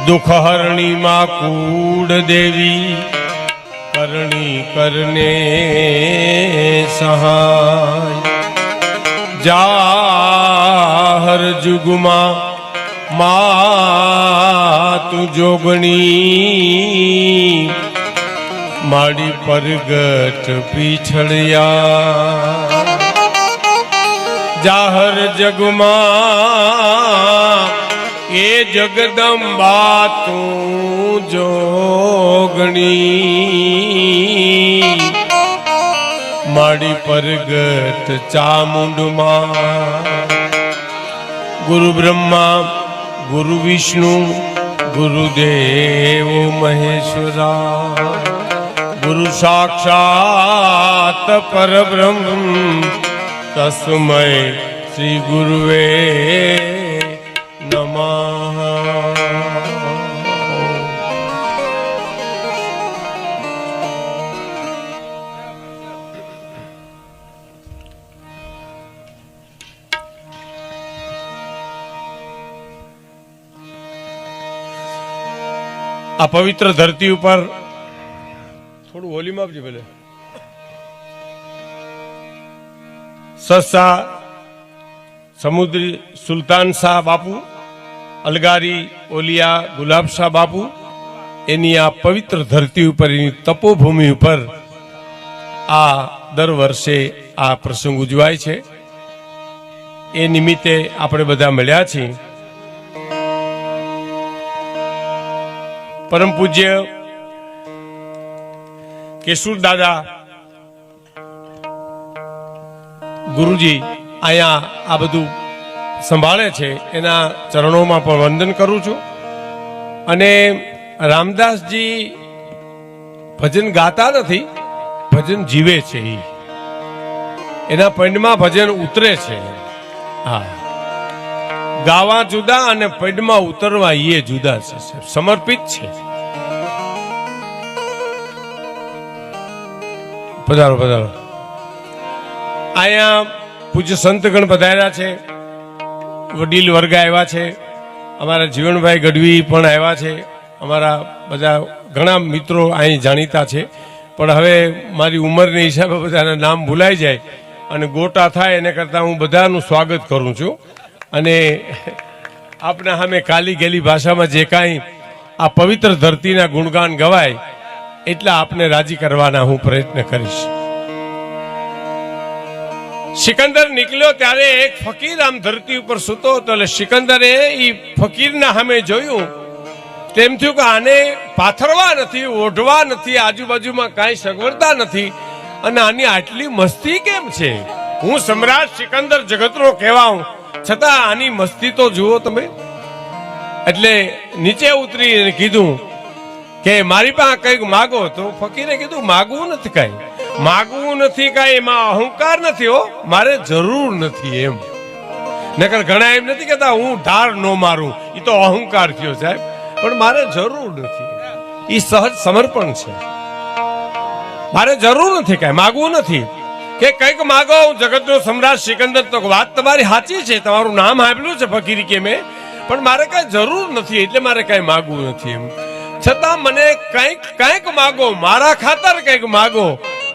दुखहरणी माँ कूड़ देवी करणी करने सहाय। जाहर जुगमा मातु जोगणी माड़ी परगट पीछड़िया। जाहर जगमा ये जगदम्बा तू जोगणी माड़ी परगट चामुंडमा। गुरु ब्रह्मा गुरु विष्णु गुरुदेव महेश्वरा। गुरु साक्षात परब्रह्म तस्मै श्री गुरुवे नमः। आ पवित्र धरती पर थोड़ू वॉल्यूम आपजे भले। सस्सा समुद्री सुल्तान शाह बापू, अलगारी ओलिया गुलाब शाह बापू एनी आ पवित्र धरती पर तपोभूमि पर आ दर वर्षे आ प्रसंग उजवाय छे। ए निमित्ते आपणे बधा मळ्या छीए। परम पूज्य केशुर दादा गुरुजी आया आ बधु संभाळे छे, एना चरणोमां पण वंदन करूं छुं। अने रामदास जी भजन गाता नथी, भजन जीवे छे। एना पंडमां भजन उतरे छे। हाँ, गावा जुदा अने पंडमां उतरवा ये जुदा छे, समर्पित छे। पधारो पधारो। आया पूज्य संतगण पधार्या छे, वडील वर्ग आव्या छे, अमारा जीवनभाई गढ़वी पण आव्या छे, अमारा बधा घणा मित्रों अहीं जाणीता छे। पण हवे मारी उंमरने हिसाबे बधाना नाम भूलाई जाय अने गोटा थाय एने करता हूँ बधानुं स्वागत करूं छुं। अने आपना सामे काली गेली भाषामां जे कांई आ पवित्र धरतीना गुणगान गवाय એટલા આપને રાજી કરવાના હું પ્રયત્ન કરીશ। સિકંદર નીકળ્યો ત્યારે એક ફકીર આમ ધરતી ઉપર સૂતો હતો, એટલે સિકંદરે ઈ ફકીરના સામે જોયું, તેમ થયું કે આને પાથરવા નથી, ઓઢવા નથી, આજુબાજુમાં કાંઈ સગવડતા નથી, અને આની આટલી મસ્તી કેમ છે? હું સમ્રાટ સિકંદર જગતનો કહેવાઉં, છતાં આની મસ્તી તો જુઓ તમે। એટલે નીચે ઉતરી કીધું કે મારી પાસે કંઈક માગો। તો ફકીરે કીધું માગવું નથી કાંઈ, માગવું નથી કાંઈ, એમાં અહંકાર નથી હો, મારે જરૂર નથી એમ। નકર ઘણા એમ નથી કહેતા હું ઢાર નો મારું, એ તો અહંકાર થયો સાહેબ, પણ મારે જરૂર નથી, એ સહજ સમર્પણ છે। મારે જરૂર નથી કાંઈ, માગવું નથી કે કંઈક માગો। જગતનો સમ્રાટ સિકંદર તો વાત તમારી સાચી છે, તમારું નામ સાંભળ્યું છે ફકીર કે મેં, પણ મારે કાંઈ જરૂર નથી, એટલે મારે કાંઈ માગવું નથી એમ। છતાં મને કંઈક કંઈક માગો, મારા ખાતર કંઈક માગો।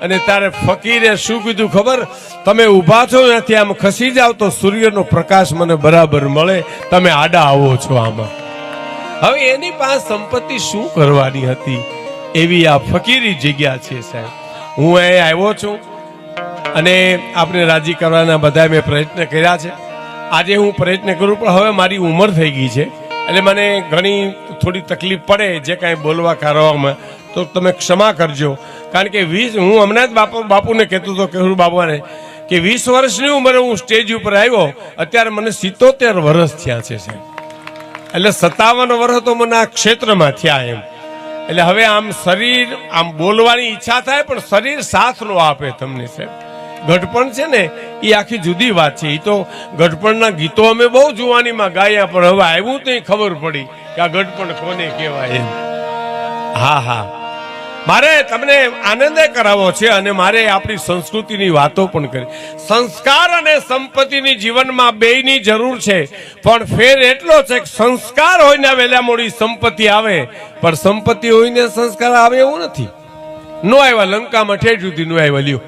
અને ત્યારે ફકીરે શું કીધું ખબર? તમે ઊભા છો ત્યાંથી આમ ખસી જાવ તો સૂર્યનો પ્રકાશ મને બરાબર મળે, તમે આડા આવો છો આમાં। હવે એની પાસે સંપત્તિ શું કરવાની હતી, એવી આ ફકીરી જગ્યા છે સાહેબ। હું અહીં આવ્યો છું અને આપણે રાજી કરવાના બધા મેં પ્રયત્ન કર્યા છે। આજે હું પ્રયત્ન કરું, પણ હવે મારી ઉંમર થઈ ગઈ છે, એટલે મને ઘણી થોડી તકલીફ પડે જે કાંઈ બોલવા કરવામાં, તો તમે ક્ષમા કરજો। કારણ કે હું હમણાં જ બાપુને કહેતો હતો, કેહુર બાબાને, કે 20 વર્ષની ઉંમરે હું સ્ટેજ ઉપર આવ્યો, અત્યારે મને 77 વર્ષ થયા છે સાહેબ। એટલે 57 વર્ષ તો મને આ ક્ષેત્રમાં થયા એમ। એટલે હવે આમ શરીર આમ બોલવાની ઈચ્છા થાય, પણ શરીર સાથ નો આપે તમને સાહેબ। ગઢપણ છે ને એ આખી જુદી વાત છે। એ તો ગઢપણના ગીતો અમે બહુ જુવાનીમાં ગાયા, પણ હવે આવ્યું તો ખબર પડી કે આ ગઢપણ કોને કહેવાય એમ। હા હા, મારે તમને આનંદ કરાવવો છે અને મારે આપણી સંસ્કૃતિની વાતો પણ કરી. સંસ્કાર અને સંપત્તિની જીવનમાં બેયની જરૂર છે, પણ ફેર એટલો છે કે સંસ્કાર હોય ને વહેલા મોડી સંપત્તિ આવે, પણ સંપત્તિ હોય ને સંસ્કાર આવે એવું નથી. નો આવ્યા લંકામાં ઠેઠ સુધી નો આવ્યા લ્યો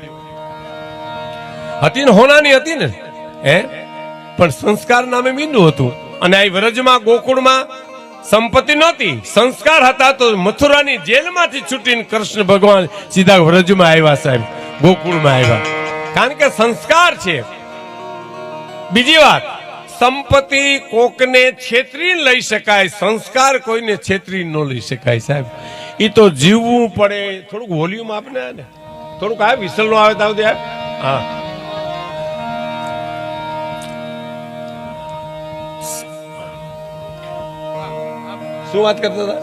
હતી ને હોનાની હતી ને પણ સંસ્કાર નામે મીંડું હતું. અને આ વ્રજમાં ગોકુળમાં સંપત્તિ નહોતી, સંસ્કાર હતા. તો મથુરાની જેલમાંથી છૂટીને કૃષ્ણ ભગવાન સીધા વ્રજમાં આવ્યા સાહેબ, ગોકુળમાં આવ્યા, કારણ કે સંસ્કાર છે. બીજી વાત, સંપત્તિ કોકને છેતરી લઈ શકાય, સંસ્કાર કોઈને છેતરી ન લઈ શકાય સાહેબ. એ તો જીવવું પડે. થોડુંક વોલ્યુમ આપને ને થોડુંક આ વિસલ નો આવે તો હા શું વાત કરતા હતા?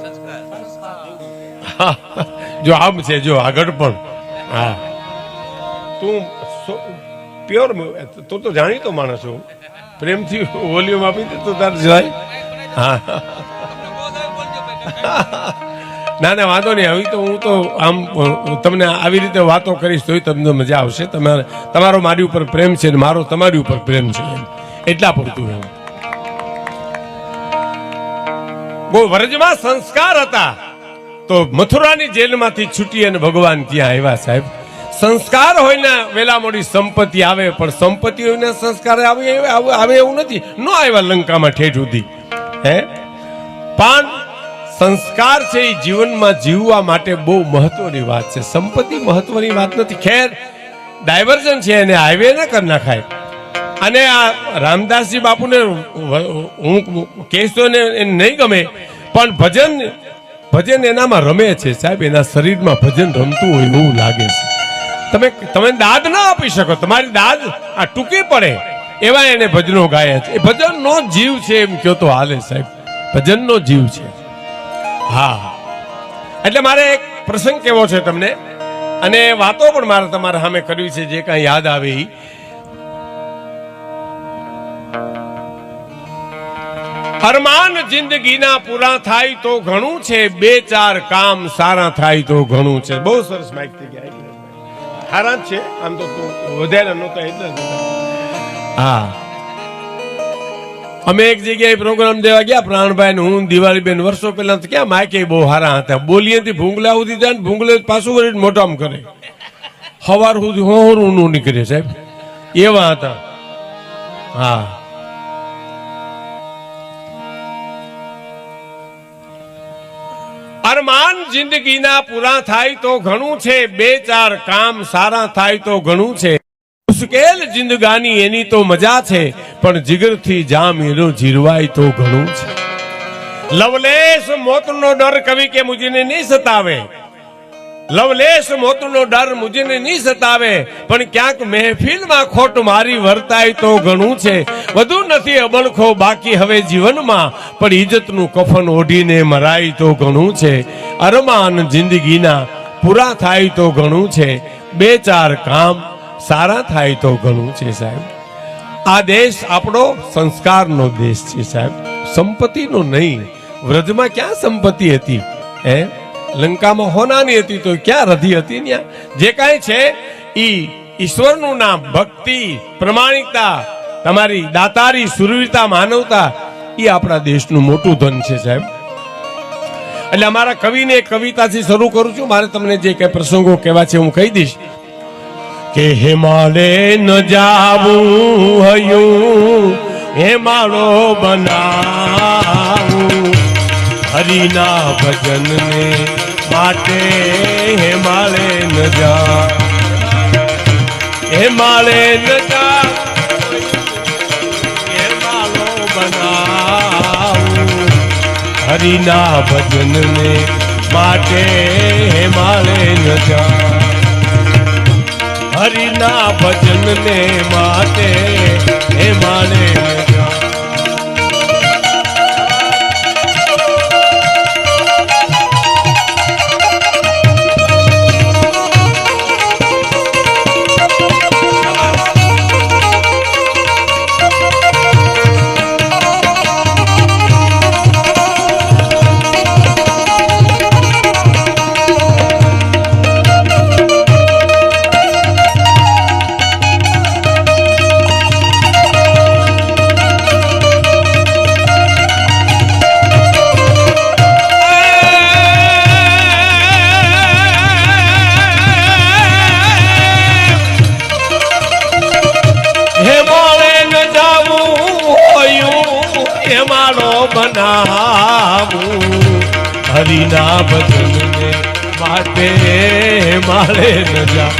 જો આમ છે, જો આગળ પણ હા તું પ્યોર તું તો જાણીતો માણસ છું, પ્રેમથી વોલ્યુમ આપી દે તો તાર જાય. હા ના ના વાંધો નહીં. હવે તો હું તો આમ તમને આવી રીતે વાતો કરીશ તો તમને મજા આવશે. તમારો મારી ઉપર પ્રેમ છે ને મારો તમારી ઉપર પ્રેમ છે, એટલા પૂરતું એમ. વ્રજમાં સંસ્કાર હતા તો મથુરાની જેલમાંથી છૂટી અને ભગવાન ત્યાં આવ્યા સાહેબ. સંસ્કાર હોય ને વેલા મોડી સંપત્તિ આવે, પણ સંપત્તિ હોય ને સંસ્કાર આવે એવું નથી. નો આવ્યા લંકામાં ઠેઠ સુધી પણ સંસ્કાર છે એ જીવનમાં જીવવા માટે બહુ મહત્વની વાત છે. સંપત્તિ મહત્વની વાત નથી. ખેર ડાયવર્ઝન છે એને હાઈવે ના કરી નાખાય. અને આ રામદાસજી બાપુને હું કહીશ તો નહીં ગમે, પણ ભજન એનામાં રમે છે સાહેબ. એના શરીરમાં ભજન રમતું હોય એવું લાગે છે. તમે દાદ ના આપી શકો, તમારી દાદ આ ટૂંકી પડે એવા એને ભજનો ગાયા છે. એ ભજનનો જીવ છે એમ કયો તો હાલે સાહેબ, ભજનનો જીવ છે. હા, એટલે મારે એક પ્રસંગ કેવો છે તમને, અને વાતો પણ મારે તમારા સામે કરવી છે જે કાંઈ યાદ આવે. અરમાન જિંદગીના પૂરા થાય તો ઘણું છે, બે ચાર કામ સારા થાય તો ઘણું છે. બહુ સરસ માઇક થઈ ગયા, સારા જ છે આમ તો, વધારે નહોતા એટલે. હા, અમે એક જગ્યાએ પ્રોગ્રામ દેવા ગયા, પ્રાણભાઈ ને હું, દિવાળીબેન, વર્ષો પહેલા તો ક્યાં માઇકે બહુ સારા હતા. બોલીએથી ભૂંગલા સુધી જાય ને ભૂંગલે પાછું વળી મોટામ કરે, સવાર સુધી હોરું નું નીકળે સાહેબ, એવા હતા. હા, અરમાન જિંદગીના પૂરા થાય તો ઘણું છે, બે ચાર કામ સારા થાય તો ઘણું છે. મુશ્કેલ જિંદગાની એની તો મજા છે, પણ જીગરથી જામ એનો જીરવાય તો ઘણું છે. લવલેશ મોતનો ડર કવિ કે મુझे નહીં સતાવે, લવલેશ મોતનો ડર મુझे નહીં સતાવે, પણ ક્યાંક મહેફિલમાં ખોટ મારી વર્તાય તો ઘણું છે. વધુ નથી અબળખો બાકી હવે જીવનમાં, પણ ઇજ્જતનું કફન ઓઢીને મરાય તો ઘણું છે. અરમાન જિંદગીના પૂરા થાય તો ઘણું છે, બે ચાર કામ સારા થાય તો ઘણું છે સાહેબ. આ દેશ આપણો સંસ્કારનો દેશ છે સાહેબ, સંપત્તિનો નહીં. વ્રજમાં ક્યાં સંપત્તિ હતી? લંકામાં હોનાની હતી તો ક્યાં રધી હતી? ત્યાં જે કાંઈ છે ઈ ઈશ્વરનું નામ, ભક્તિ, પ્રમાણિકતા, તમારી દાતારી, સુરવીરતા, માનવતા, એ આપણા દેશનું મોટું ધન છે સાહેબ. એટલે અમારા કવિને કવિતાથી શરૂ કરું છું. મારે તમને જે કઈ પ્રસંગો કહેવા છે હું કહી દઈશ. કે હિમાલય ન જાવું હયું, હિમાળો બનાવું, હરિના ભજનને માટે હિમાલય ન જા, હિમાલય ન જા, હિમાળો બનાવું, હરિના ભજનને માટે હિમાલય ન જા, હરિના ભજનને માટે હિમાલય ન જા. બનાવું હરિના ભજનને માટે માળે ન જા.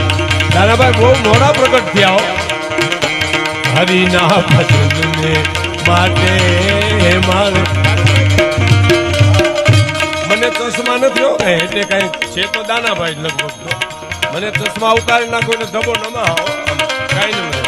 દાદાભાઈ બહુ મોડા પ્રગટ થયા હો. હરિના ભજનને માટે માળે. મને ચશ્મા નથી હો એટલે કઈ છે તો દાનાભાઈ લગભગ. મને ચશ્મા ઉતારી નાખો ને ધબો નમા આવો કઈ ન મળે.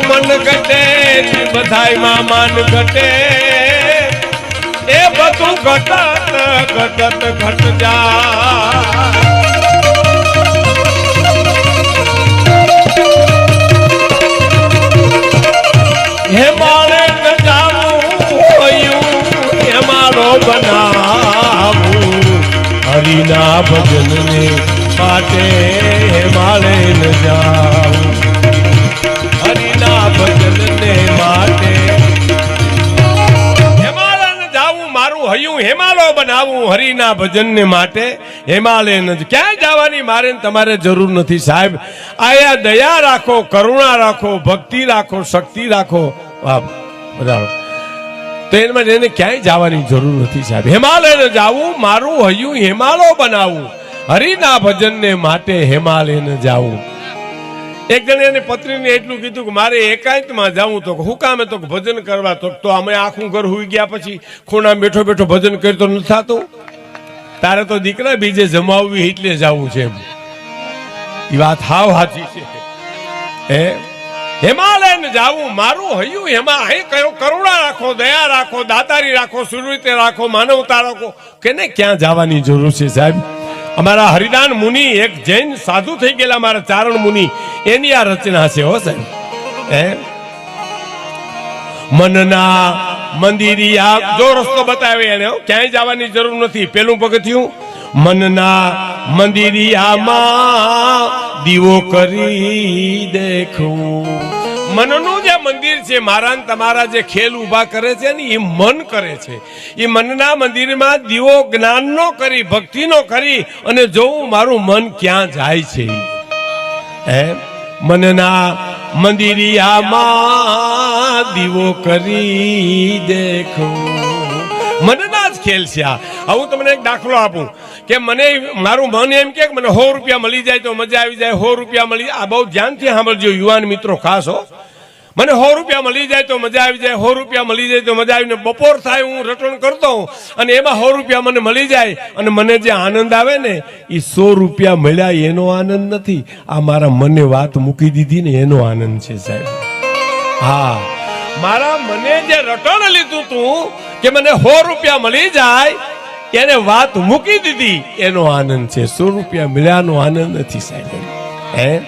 મન ઘટે બધાય માં માન ઘટે એ બધું ઘટત ઘટત ઘટ જા. હેમાળે ન જાવું હેમાળો બનાવું હરિના ભજનને માટે હેમાળે ન જાવું હરિના ભજનને માટે હિમાલય જાવું મારું હૈયું હિમાલય બનાવું હરિના ભજનને માટે હિમાલય ન ક્યાંય જવાની મારે તમારે જરૂર નથી સાહેબ. આયા દયા રાખો, કરુણા રાખો, ભક્તિ રાખો, શક્તિ રાખો. વાહ બરાબર. તો એમાં એને ક્યાંય જવાની જરૂર નથી સાહેબ. હિમાલય ન જાવું મારું હૈયું હિમાલય બનાવું હરિના ભજનને માટે હિમાલય ન જાવું. એક જણે એને પત્નીને એટલું કીધું કે મારે એકાંતમાં જાવું તો હું કામે તો ભજન કરવા તો અમે આખું ઘર હુઈ ગયા પછી ખૂણા બેઠો બેઠો ભજન કરી તો નથી થતું. તારે તો દીકરા બીજે જમાવવી એટલે જવું છે. એ વાત હાવ સાચી છે. હિમાલય ને જાવું મારું હૈયું હેમાં હે કયો કરુણા રાખો, દયા રાખો, દાતારી રાખો, સુરવીતે રાખો, માનવતા રાખો. કેને ક્યાં જવાની જરૂર છે સાહેબ. અમારા હરિદાન મુનિ એક જૈન સાધુ થઈ ગયેલા અમારા ચારણ મુનિ એની આ રચના છે હો સાહેબ. મનના મંદિરિયા જો રસ્તો બતાવે એને ક્યાંય જવાની જરૂર નથી. પેલું પગથિયું મનના મંદિરિયામાં દીવો કરી દેખું. મનનું જે મંદિર છે મારા તમારા જે ખેલ ઉભા કરે છે ને એ મન કરે છે. એ મનના મંદિરમાં દીવો જ્ઞાનનો કરી ભક્તિનો કરી અને જોવું મારું મન ક્યાં જાય છે. મનના મંદિરિયામાં દીવો કરી દેખું. મનના જ ખેલ છે આ. હું તમને એક દાખલો આપું કે મને મારું મન એમ કે મને 100 રૂપિયા મળી જાય તો મજા આવી જાય. 100 રૂપિયા મળી આ બહુ ધ્યાનથી સાંભળજો યુવાન મિત્રો ખાસ હો. મને 100 રૂપિયા મળી જાય તો મજા આવી જાય. 100 રૂપિયા મળી જાય તો મજા આવીને બપોર થાય હું રટણ કરતો હોઉં અને એમાં 100 રૂપિયા મને મળી જાય અને મને જે આનંદ આવે ને એ 100 રૂપિયા મળ્યા એનો આનંદ નથી. આ મારા મને વાત મૂકી દીધી ને એનો આનંદ છે સાહેબ. હા મારા મને જે રટણ લીધું તું કે મને 100 રૂપિયા મળી જાય એને વાત મૂકી દીધી એનો આનંદ છે. 100 રૂપિયા મળ્યાનો આનંદ નથી સાહેબ.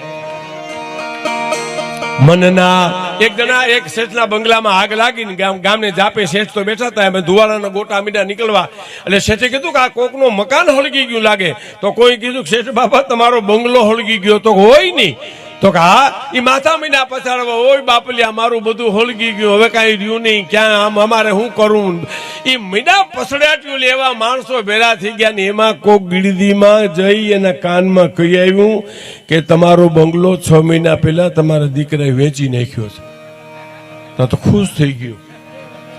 મનના એક જણા એક શેઠના બંગલામાં આગ લાગીને ગામને જાપે શેઠ તો બેઠા હતા. એમાં ધુવાળાના ગોટા મીડા નીકળવા એટલે શેઠે કીધું કે આ કોકનું મકાન હળગી ગયું લાગે. તો કોઈ કીધું શેઠ બાપા તમારો બંગલો હળગી ગયો. તો હોય નહીં. તો કે હા એ માથા મીડા પછાડવા ઓય બાપલિયા મારું બધું હળગી ગયું હવે કાંઈ રહ્યું નહીં ક્યાં આમ અમારે શું કરવું. એ મીડા પસડાટ્યું લેવા માણસો ભેરા થઈ ગયા ને એમાં કોક ગીરદીમાં જઈ એના કાનમાં કહી આવ્યું કે તમારો બંગલો 6 મહિના પહેલા તમારા દીકરાએ વેચી નાખ્યો છે. તો ખુશ થઈ ગયો.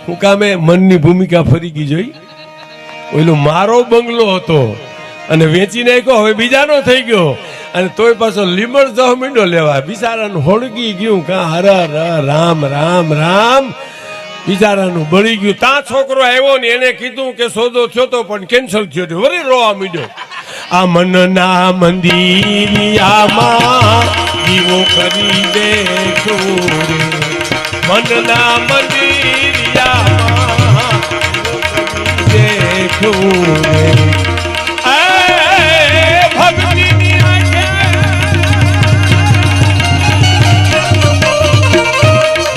હું કામે મનની ભૂમિકા ફરી ગઈ જોઈ. ઓલો મારો બંગલો હતો અને વેચી નાખ્યો હવે બીજાનો થઈ ગયો અને તોય પાછો લીમડ જમીનો લેવા બિચારાનું હળગી ગયું. કા હર રામ રામ રામ બિચારાનું બળી ગયું. તા છોકરો આવ્યો ને એને કીધું કે સોદો થયો તો પણ કેન્સલ થયો. વળી રોવા મીડ્યો. આ મનના મંદિરિયામાં દીવો કરી દેખું રે. મનના મંદિરિયામાં દેખું રે ભક્તિની આંખે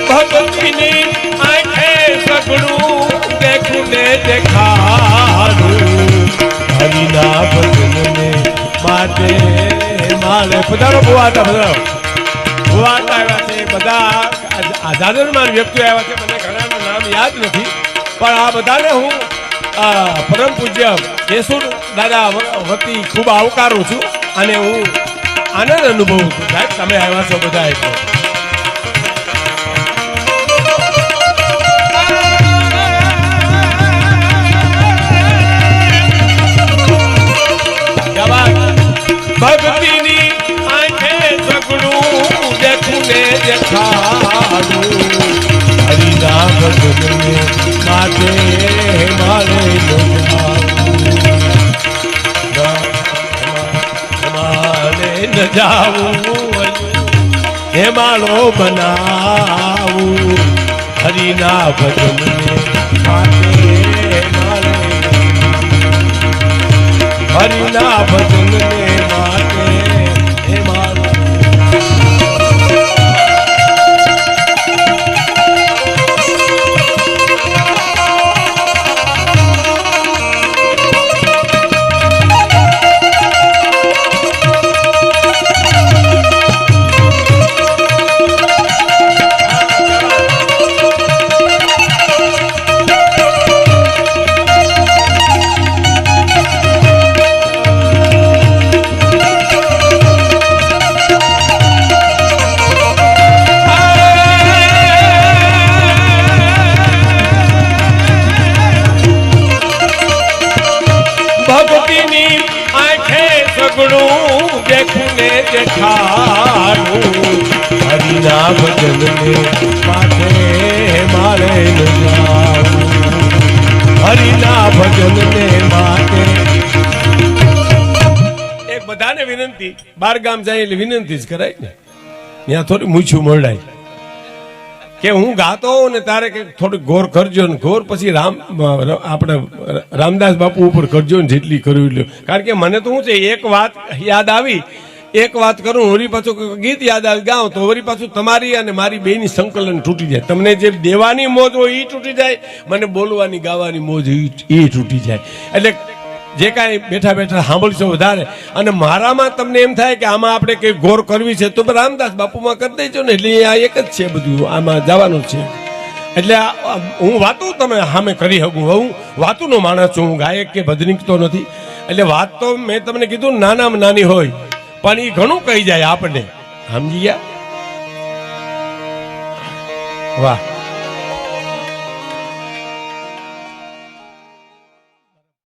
ભક્તિની આંખે સગડું દેખું ને દેખાડું હરિના ભજનને માટે મારે પધારો ભુવાતા પધારો ભુવાતા આવ્યા છે બધા આઝાદરમાન વ્યક્તિઓ આવ્યા છે મને ઘણાનું નામ યાદ નથી પણ આ બધાને હું પરમ પૂજ્ય કેશુર દાદા વતી ખૂબ આવકારું છું અને હું આનંદ અનુભવું છું સાહેબ તમે આવ્યા છો બધા એટલે ભક્તિની આંખે સગડું દેખું ને દેખાડું હરિના ભજનને માટે મારે ન જાવું હે માળો બનાવું હરિના ભજનને માટે મારે હરિના ભજનને માટે હે મારો હરિના ભજનને માટે મારે ન જાવું હરિના ભજનને માટે એક બધાને વિનંતી બાર ગામ જાય એટલે વિનંતી જ કરાય ને ત્યાં થોડી મૂછું મળાય કે હું ગાતો હોઉં ને તારે કે થોડું ગોર કરજો ને ગોર પછી આપણે રામદાસ બાપુ ઉપર કરજો ને જેટલી કરવી લ્યો કારણ કે મને તો શું છે એક વાત યાદ આવી એક વાત કરું વળી પાછું ગીત યાદ આવી ગાઉં તો વળી પાછું તમારી અને મારી બેની સંકલન તૂટી જાય તમને જે દેવાની મોજ હોય એ તૂટી જાય મને બોલવાની ગાવાની મોજ એ તૂટી જાય એટલે જે કાંઈ બેઠા બેઠા સાંભળશો વધારે અને મારામાં તમને એમ થાય કે આમાં આપણે કંઈ ગોર કરવી છે તો રામદાસ બાપુમાં કરી દેજો ને એટલે આ એક જ છે બધું આમાં જવાનું છે એટલે હું વાતું તમે સામે કરી શકું હું વાતુંનો માણસ છું હું ગાયક કે ભજનિક તો નથી એટલે વાત તો મેં તમને કીધું નાનામાં નાની હોય પણ એ ઘણું કહી જાય આપણને સમજી ગયા વાહ